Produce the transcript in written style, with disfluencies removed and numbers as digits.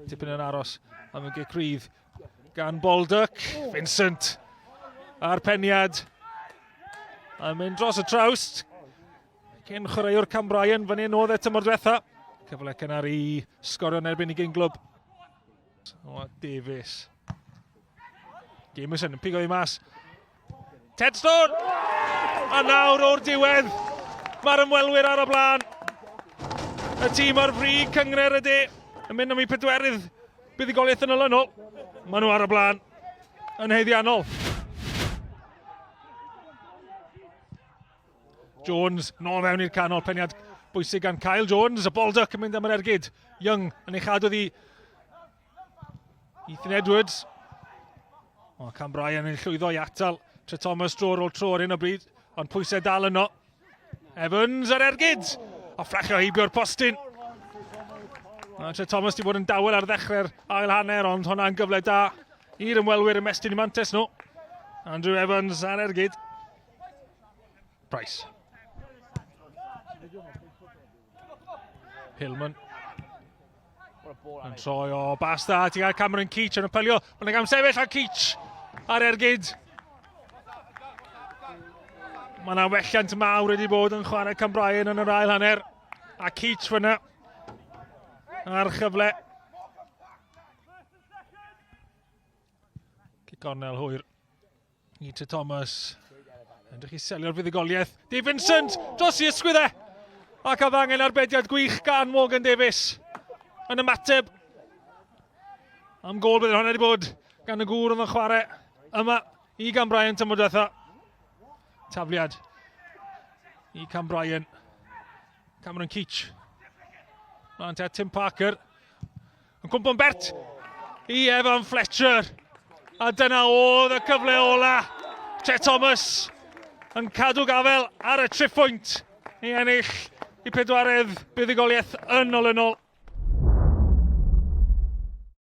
Tipyn yn aros am y gicrydd gan Baldock. Vincent ar peniad. A mynd dros y trawst. Cyn chwaraewr Cambrian fan hyn oedd e tymor diwetha. Cyfle cynnar i sgorio yn erbyn i gynglwb. O, Davies. Jameson yn pigo i mas. Tedstone! A nawr o'r diwedd, mae'r ymwelwyr ar y blaen. Y tîm ar frig cyngred y de yn mynd am ei pedwerydd buddugoliaeth yn olynol. Maen nhw ar y blaen yn heiddiannol. Jones nôl mewn i'r canol, peniad bwysig gan Kyle Jones. Y Baldock yn mynd am yr ergyd. Young yn ei chadw ddi Ethan Edwards. O, Cambrian yn llwyddo i atal Trethomas dro ar ôl tro ar hyn o bryd, ond pwysau dal yno. Evans ar ergyd, a ffrachio heibio'r postyn. Trethomas wedi bod yn dawel ar ddechrau'r ail hanner, ond hwnna'n gyfle da i'r ymwelwyr ymestyn i mantes nhw. Andrew Evans ar ergyd. Price. Hillman. Yn troi o basta, ti gael Cameron Keach yn apelio. Mae'n gam sefyll a Keach ar ergyd. Mae yna welliant mawr wedi bod yn chwarae Cambrian yn yr ail hanner. A Keach fyna ar chyfle. Cornel hwyr i Trethomas. Edrych i selio'r fuddugoliaeth. Dave Vincent dros i ysgwyddau. Ac oedd angen arbediad gwych gan Morgan Davies yn ymateb am gol bydd hwnna wedi bod gan y gŵr oedd yn chwarae yma i Cambrian tymor diwetha. Tafliad i Cambrian. Cameron Keach. Mlaen te Tim Parker. Yn cwmpo'n bert i Evan Fletcher. A dyna oedd y cyfle ola. Trethomas yn cadw gafel ar y triphwynt i ennill i pedwaredd buddugoliaeth yn olynol.